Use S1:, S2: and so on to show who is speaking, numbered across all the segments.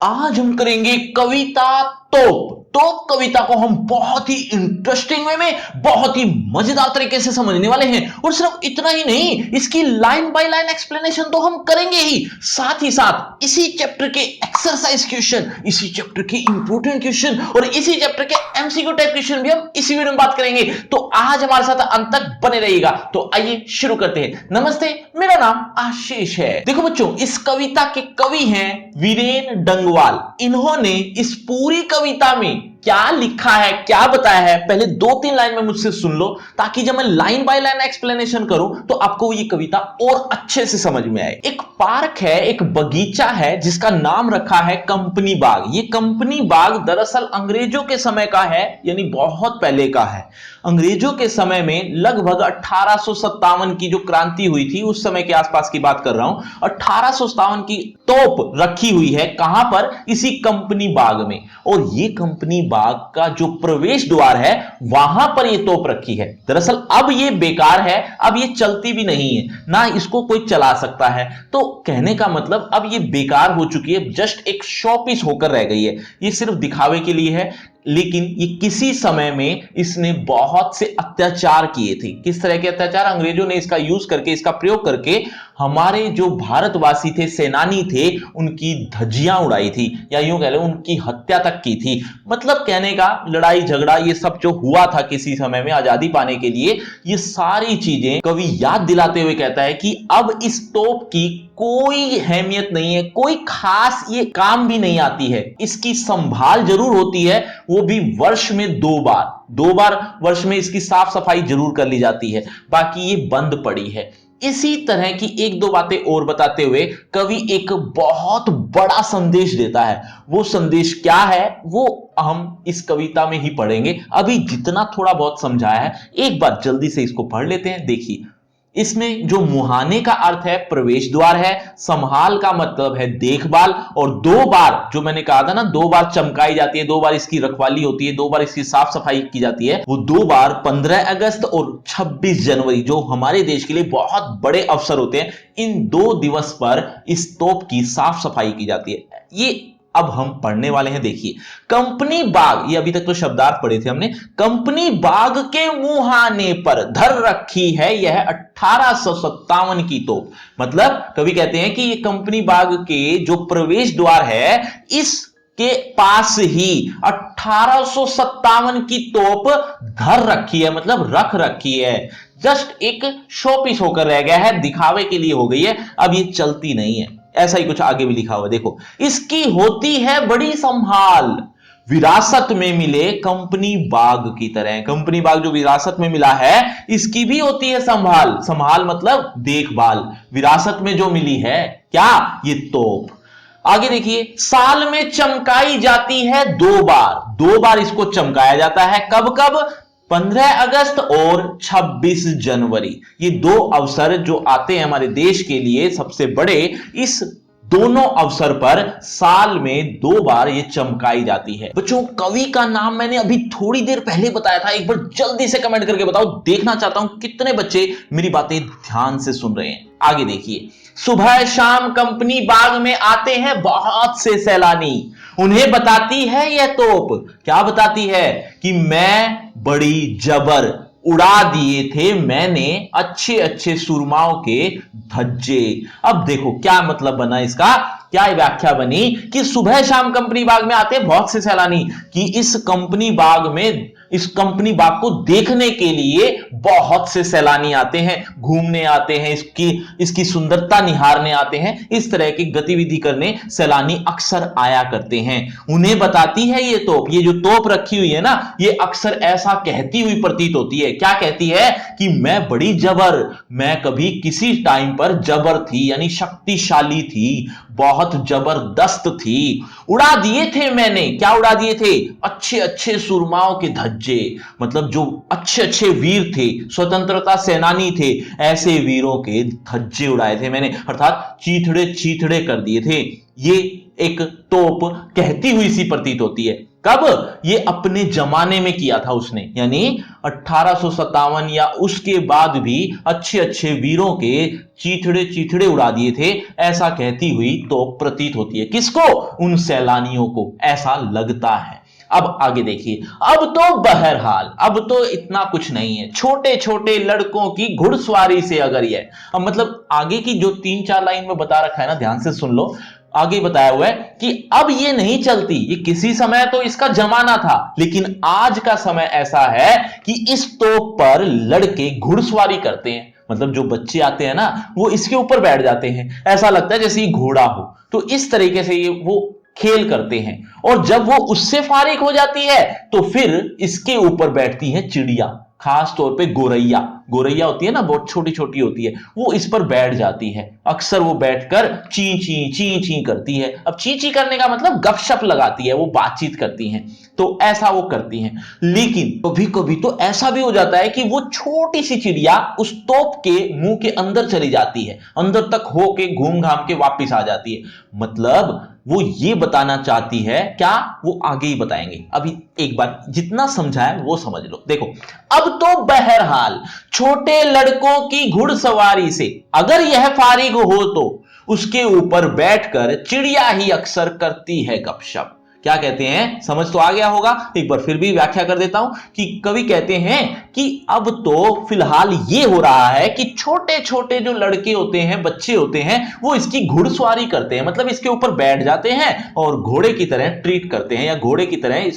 S1: आज हम करेंगे कविता तोप। तोप कविता को हम बहुत ही इंटरेस्टिंग वे में, बहुत ही मजेदार तरीके से समझने वाले हैं। और सिर्फ इतना ही नहीं, इसकी लाइन बाय लाइन एक्सप्लेनेशन तो हम करेंगे ही, साथ ही साथ इसी चैप्टर के एक्सरसाइज क्वेश्चन, इसी चैप्टर के इंपॉर्टेंट क्वेश्चन और इसी चैप्टर के एमसीक्यू टाइप क्वेश्चन भी हम इसी वीडियो में बात करेंगे। तो आज हमारे साथ अंत तक बने रहिएगा। तो आइए शुरू करते हैं। नमस्ते, मेरा नाम आशीष है। देखो बच्चों, इस कविता के कवि हैं वीरेन डंगवाल। इन्होंने इस पूरी कविता में क्या लिखा है, क्या बताया है, पहले 2-3 लाइन में मुझसे सुन लो, ताकि जब मैं लाइन बाय लाइन एक्सप्लेनेशन करूं तो आपको ये कविता और अच्छे से समझ में आए। एक पार्क है, एक बगीचा है जिसका नाम रखा है कंपनी बाग। ये कंपनी बाग दरअसल अंग्रेजों के समय का है, यानी बहुत पहले का है। अंग्रेजों के समय में लगभग 1857 की जो क्रांति हुई थी उस समय के आसपास की बात कर रहा हूं। 1857 की तोप रखी हुई है कहां पर? इसी कंपनी बाग में। और ये कंपनी बाग का जो प्रवेश द्वार है वहां पर ये तोप रखी है। दरअसल अब ये बेकार है, अब ये चलती भी नहीं है, ना इसको कोई चला सकता है। तो कहने का मतलब अब ये बेकार हो चुकी है, जस्ट एक शो पीस होकर रह गई है। ये सिर्फ दिखावे के लिए है, लेकिन ये किसी समय में इसने बहुत से अत्याचार किए थे। किस तरह के अत्याचार? अंग्रेजों ने इसका यूज करके, इसका प्रयोग करके हमारे जो भारतवासी थे, सेनानी थे, उनकी धज्जियां उड़ाई थी, या यूं कह लो उनकी हत्या तक की थी। मतलब कहने का, लड़ाई झगड़ा ये सब जो हुआ था किसी समय में आजादी पाने के लिए, ये सारी चीजें कवि याद दिलाते हुए कहता है कि अब इस तोप की कोई अहमियत नहीं है, कोई खास ये काम भी नहीं आती है। इसकी संभाल जरूर होती है, वो भी वर्ष में 2 बार वर्ष में इसकी साफ सफाई जरूर कर ली जाती है, बाकी ये बंद पड़ी है। इसी तरह की 1-2 बातें और बताते हुए कवि एक बहुत बड़ा संदेश देता है। वो संदेश क्या है वो हम इस कविता में ही पढ़ेंगे। अभी जितना थोड़ा बहुत समझाया है, एक बार जल्दी से इसको पढ़ लेते हैं। देखिए, इसमें जो मुहाने का अर्थ है प्रवेश द्वार है, संभाल का मतलब है देखभाल, और 2 बार जो मैंने कहा था ना, 2 बार चमकाई जाती है, 2 बार इसकी रखवाली होती है, 2 बार इसकी साफ सफाई की जाती है। वो 2 बार 15 अगस्त और 26 जनवरी जो हमारे देश के लिए बहुत बड़े अवसर होते हैं, इन 2 दिवस पर इस तोप की साफ सफाई की जाती है। ये अब हम पढ़ने वाले हैं। देखिए, कंपनी बाग, ये अभी तक तो शब्दार्थ पढ़े थे हमने। कंपनी बाग के मुहाने पर धर रखी है यह 1857 की तोप। मतलब कवि कहते हैं कि ये कंपनी बाग के जो प्रवेश द्वार है, इसके पास ही 1857 की तोप धर रखी है, मतलब रख रखी है। जस्ट एक शो पीस होकर रह गया है, दिखावे के लिए हो गई है, अब ये चलती नहीं है। ऐसा ही कुछ आगे भी लिखा हुआ, देखो, इसकी होती है बड़ी संभाल, विरासत में मिले कंपनी बाग की तरह। कंपनी बाग जो विरासत में मिला है, इसकी भी होती है संभाल। संभाल मतलब देखभाल, विरासत में जो मिली है क्या? ये तोप। आगे देखिए, साल में चमकाई जाती है 2 बार। 2 बार इसको चमकाया जाता है। कब कब? 15 अगस्त और 26 जनवरी। ये 2 अवसर जो आते हैं हमारे देश के लिए सबसे बड़े, इस दोनों अवसर पर साल में 2 बार ये चमकाई जाती है। बच्चों, कवि का नाम मैंने अभी थोड़ी देर पहले बताया था, एक बार जल्दी से कमेंट करके बताओ। देखना चाहता हूं कितने बच्चे मेरी बातें ध्यान से सुन रहे हैं। आगे देखिए, सुबह शाम कंपनी बाग में आते हैं बहुत से सैलानी। उन्हें बताती है यह तोप, क्या बताती है? कि मैं बड़ी जबर उड़ा दिए थे मैंने अच्छे अच्छे सुरमाओं के धज्जे। अब देखो क्या मतलब बना इसका, क्या व्याख्या बनी कि सुबह शाम कंपनी बाग में आते हैं बहुत से सैलानी, कि इस कंपनी बाग में, इस कंपनी बाग को देखने के लिए बहुत से सैलानी आते हैं, घूमने आते हैं, इसकी सुंदरता निहारने आते हैं। इस तरह की गतिविधि करने सैलानी अक्सर आया करते हैं। उन्हें बताती है ये तोप, ये जो तोप रखी हुई है ना, ये अक्सर ऐसा कहती हुई प्रतीत होती है। क्या कहती है? कि मैं बड़ी जबर, मैं कभी किसी टाइम पर जबर थी, यानी शक्तिशाली थी, बहुत जबरदस्त थी। उड़ा दिए थे मैंने, क्या उड़ा दिए थे? अच्छे अच्छे सुरमाओं के धज्जे, मतलब जो अच्छे अच्छे वीर थे, स्वतंत्रता सेनानी थे, ऐसे वीरों के धज्जे उड़ाए थे मैंने, अर्थात चीथड़े चीथड़े कर दिए थे। ये एक तोप कहती हुई सी प्रतीत होती है। कब? ये अपने जमाने में किया था उसने, यानी 1857 या उसके बाद भी अच्छे अच्छे वीरों के चीथड़े चीथड़े उड़ा दिए थे, ऐसा कहती हुई तो प्रतीत होती है। किसको? उन सैलानियों को ऐसा लगता है। अब आगे देखिए, अब तो बहरहाल अब तो इतना कुछ नहीं है, छोटे छोटे लड़कों की घुड़सवारी से अगर ये, अब मतलब आगे की जो 3-4 लाइन में बता रखा है ना, ध्यान से सुन लो। आगे बताया हुआ है कि अब ये नहीं चलती, ये किसी समय तो इसका जमाना था, लेकिन आज का समय ऐसा है कि इस तोप पर लड़के घुड़सवारी करते हैं। मतलब जो बच्चे आते हैं ना, वो इसके ऊपर बैठ जाते हैं, ऐसा लगता है जैसे ये घोड़ा हो। तो इस तरीके से ये वो खेल करते हैं, और जब वो उससे फारिग हो जाती है तो फिर इसके ऊपर बैठती है चिड़िया, खास तौर पे गोरैया। गोरैया होती है ना, बहुत छोटी छोटी होती है, वो इस पर बैठ जाती है। अक्सर वो बैठकर ची ची ची ची करती है। अब ची ची करने का मतलब गपशप लगाती है, वो बातचीत करती हैं, तो ऐसा वो करती हैं। लेकिन कभी कभी तो ऐसा भी हो जाता है कि वो छोटी सी चिड़िया उस तोप के मुंह के अंदर चली जाती है, अंदर तक होके घूम घाम के वापस आ जाती है। मतलब वो ये बताना चाहती है क्या, वो आगे ही बताएंगे। अभी एक बार जितना समझा है वो समझ लो। देखो, अब तो बहरहाल छोटे लड़कों की घुड़सवारी से अगर यह फारिग हो तो उसके ऊपर बैठकर चिड़िया ही अक्सर करती है गपशप। क्या कहते हैं, समझ तो आ गया होगा। एक बार फिर भी व्याख्या कर देता हूं कि कवि कहते हैं कि अब तो फिलहाल ये हो रहा है कि छोटे छोटे जो लड़के होते हैं, बच्चे होते हैं, वो इसकी घुड़सवारी करते हैं, मतलब इसके ऊपर बैठ जाते हैं और घोड़े की तरह ट्रीट करते हैं, या घोड़े की तरह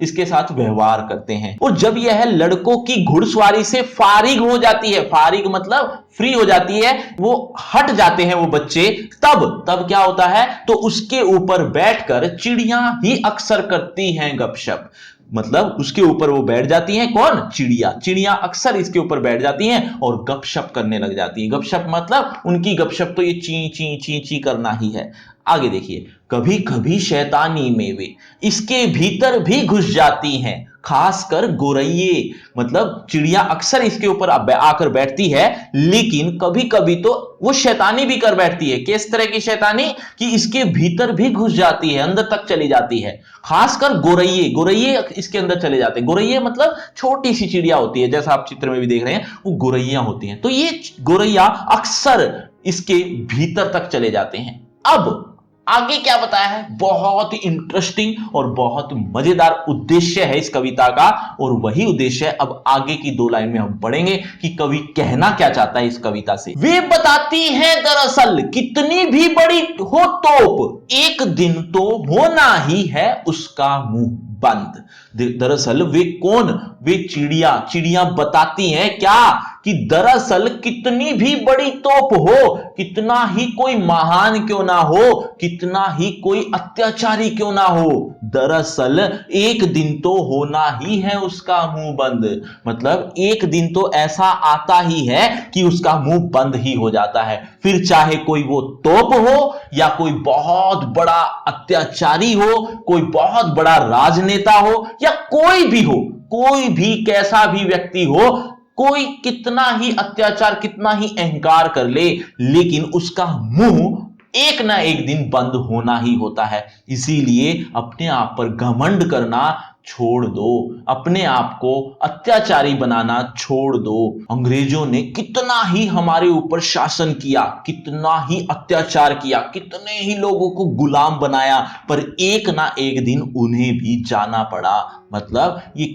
S1: इसके साथ व्यवहार करते हैं। और जब यह लड़कों की घुड़सवारी से फारिग हो जाती है, फारिग मतलब फ्री हो जाती है, वो हट जाते हैं वो बच्चे, तब क्या होता है, तो उसके ऊपर बैठकर चिड़िया ही अक्सर करती हैं गपशप। मतलब उसके ऊपर वो बैठ जाती हैं, कौन? चिड़िया। चिड़िया अक्सर इसके ऊपर बैठ जाती हैं और गपशप करने लग जाती है। गपशप मतलब उनकी गपशप तो ये ची ची ची ची करना ही है। आगे देखिए, कभी कभी शैतानी में वे इसके भीतर भी घुस जाती हैं, खासकर गोरैये। मतलब चिड़िया अक्सर इसके ऊपर आकर बैठती है, लेकिन कभी कभी तो वो शैतानी भी कर बैठती है। किस तरह की शैतानी? कि इसके भीतर भी घुस जाती है, अंदर तक चली जाती है। खासकर गोरैये, गोरैये इसके अंदर चले जाते हैं। गोरैये मतलब छोटी सी चिड़िया होती है, जैसा आप चित्र में भी देख रहे हैं, वो गोरैया होती हैं। तो ये गोरैया अक्सर इसके भीतर तक चले जाते हैं। अब आगे क्या बताया है, बहुत ही इंटरेस्टिंग और बहुत मजेदार उद्देश्य है इस कविता का, और वही उद्देश्य अब आगे की 2 लाइन में हम पढ़ेंगे कि कवि कहना क्या चाहता है इस कविता से। वे बताती है दरअसल कितनी भी बड़ी हो तोप, एक दिन तो होना ही है उसका मुंह बंद। दरअसल वे कौन? वे चिड़िया। चिड़िया बताती हैं क्या, कि दरअसल कितनी भी बड़ी तोप हो, कितना ही कोई महान क्यों ना हो, कितना ही कोई अत्याचारी क्यों ना हो, दरअसल एक दिन तो होना ही है उसका मुंह बंद। मतलब एक दिन तो ऐसा आता ही है कि उसका मुंह बंद ही हो जाता है। फिर चाहे कोई वो तोप हो, या कोई बहुत बड़ा अत्याचारी हो, कोई बहुत बड़ा राजनेता हो, या कोई भी हो, कोई भी कैसा भी व्यक्ति हो, कोई कितना ही अत्याचार, कितना ही अहंकार कर ले, लेकिन उसका मुंह एक ना एक दिन बंद होना ही होता है। इसीलिए अपने आप पर घमंड करना छोड़ दो, अपने आप को अत्याचारी बनाना छोड़ दो। अंग्रेजों ने कितना ही हमारे ऊपर शासन किया, कितना ही अत्याचार किया, कितने ही लोगों को गुलाम बनाया, पर एक ना एक दिन उन्हें भी जाना पड़ा। मतलब ये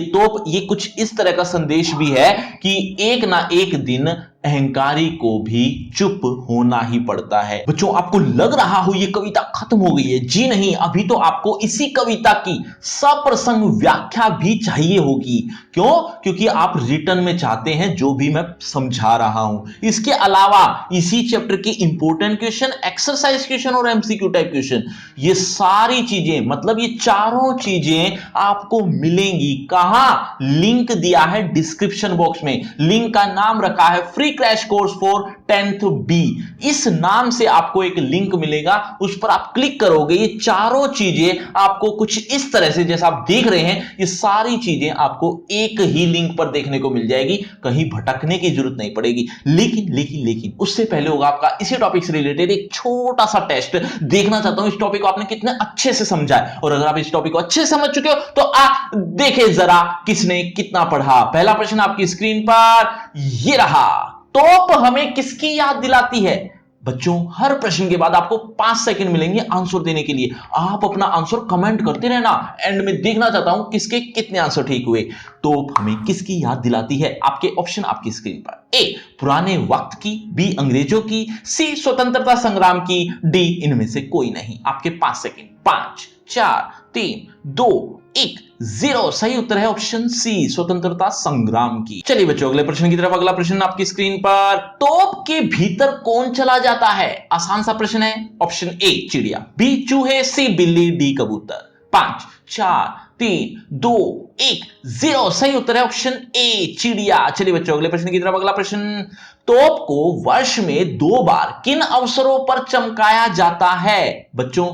S1: तोप ये कुछ इस तरह का संदेश भी है कि एक ना एक दिन अहंकारी को भी चुप होना ही पड़ता है। बच्चों, आपको लग रहा हो ये कविता खत्म हो गई है? जी नहीं, अभी तो आपको इसी कविता की सप्रसंग व्याख्या भी चाहिए होगी। क्यों? क्योंकि आप रिटर्न में चाहते हैं जो भी मैं समझा रहा हूं। इसके अलावा इसी चैप्टर के इंपॉर्टेंट क्वेश्चन, एक्सरसाइज क्वेश्चन और एमसीक्यू टाइप क्वेश्चन, ये सारी चीजें, मतलब ये चारों चीजें आपको मिलेंगी। कहां? लिंक दिया है डिस्क्रिप्शन बॉक्स में। लिंक का नाम रखा है free crash course for 10th B। इस नाम से आपको एक लिंक मिलेगा, उस पर आप क्लिक करोगे, ये चारों चीजें आपको कुछ इस तरह से, जैसे से आप देख रहे हैं, ये सारी चीजें आपको एक ही लिंक पर देखने को मिल जाएगी, कहीं भटकने की जरूरत नहीं पड़ेगी। लेकिन उससे पहले होगा आपका इसी टॉपिक से रिलेटेड एक छोटा सा टेस्ट। देखना चाहता हूं इस टॉपिक को आपने कितने अच्छे से समझा है, और अगर आप इस टॉपिक को अच्छे से समझ चुके हो तो देखे जरा किसने कितना पढ़ा। पहला प्रश्न आपकी स्क्रीन पर ये रहा, तोप हमें किसकी याद दिलाती है? बच्चों, हर प्रश्न के बाद आपको 5 सेकंड मिलेंगे आंसर देने के लिए। आप अपना आंसर कमेंट करते रहना, एंड में देखना चाहता हूं किसके कितने आंसर ठीक हुए। तोप हमें किसकी याद दिलाती है? आपके ऑप्शन आपकी स्क्रीन पर। ए, पुराने वक्त की, बी, अंग्रेजों की, सी, स्वतंत्रता संग्राम की, डी, इनमें से कोई नहीं। आपके 5 सेकंड। 5, 4, 3, 2, 1, 0। सही उत्तर है ऑप्शन सी, स्वतंत्रता संग्राम की। चलिए बच्चों, अगले प्रश्न की तरफ। अगला प्रश्न आपकी स्क्रीन पर, तोप के भीतर कौन चला जाता है? आसान सा प्रश्न है। ऑप्शन ए, चिड़िया, बी, चूहे, सी, बिल्ली, डी, कबूतर। 5, 4, 3, 2, 1, 0। सही उत्तर है ऑप्शन ए, चिड़िया। चलिए बच्चों, अगले प्रश्न की तरफ। अगला प्रश्न, तोप को वर्ष में 2 बार किन अवसरों पर चमकाया जाता है? बच्चों,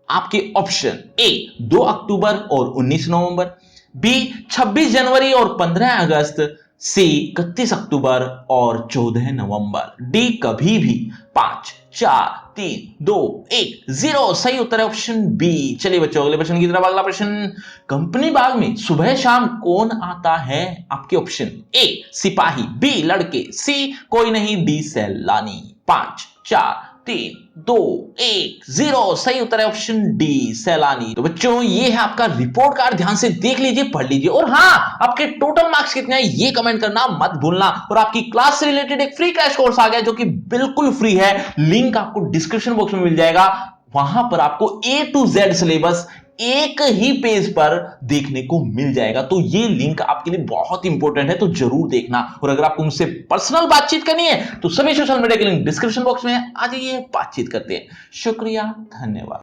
S1: आपके ऑप्शन ए, 2 अक्टूबर और 19 नवंबर, बी, 26 जनवरी और 15 अगस्त, सी, 31 अक्टूबर और 14 नवंबर, डी, कभी भी। 5, 4, 3, 2, 1, 0। सही उत्तर है ऑप्शन बी। चलिए बच्चों, अगले प्रश्न की तरफ। अगला प्रश्न, कंपनी बाग में सुबह शाम कौन आता है? आपके ऑप्शन ए, सिपाही, बी, लड़के, सी, कोई नहीं, डी, सैलानी। 5, 4, 3, 2, 1, 0। सही उत्तर है ऑप्शन डी, सैलानी। तो बच्चों, ये है आपका रिपोर्ट कार्ड, ध्यान से देख लीजिए, पढ़ लीजिए, और हाँ, आपके टोटल मार्क्स कितने हैं ये कमेंट करना मत भूलना। और आपकी क्लास से रिलेटेड एक फ्री क्रैश कोर्स आ गया जो कि बिल्कुल फ्री है, लिंक आपको डिस्क्रिप्शन बॉक्स में मिल जाएगा। वहां पर आपको A to Z सिलेबस एक ही पेज पर देखने को मिल जाएगा। तो ये लिंक आपके लिए बहुत इंपॉर्टेंट है, तो जरूर देखना। और अगर आपको मुझसे पर्सनल बातचीत करनी है तो सभी सोशल मीडिया के लिंक डिस्क्रिप्शन बॉक्स में है, आ जाइए, बातचीत करते हैं। शुक्रिया, धन्यवाद।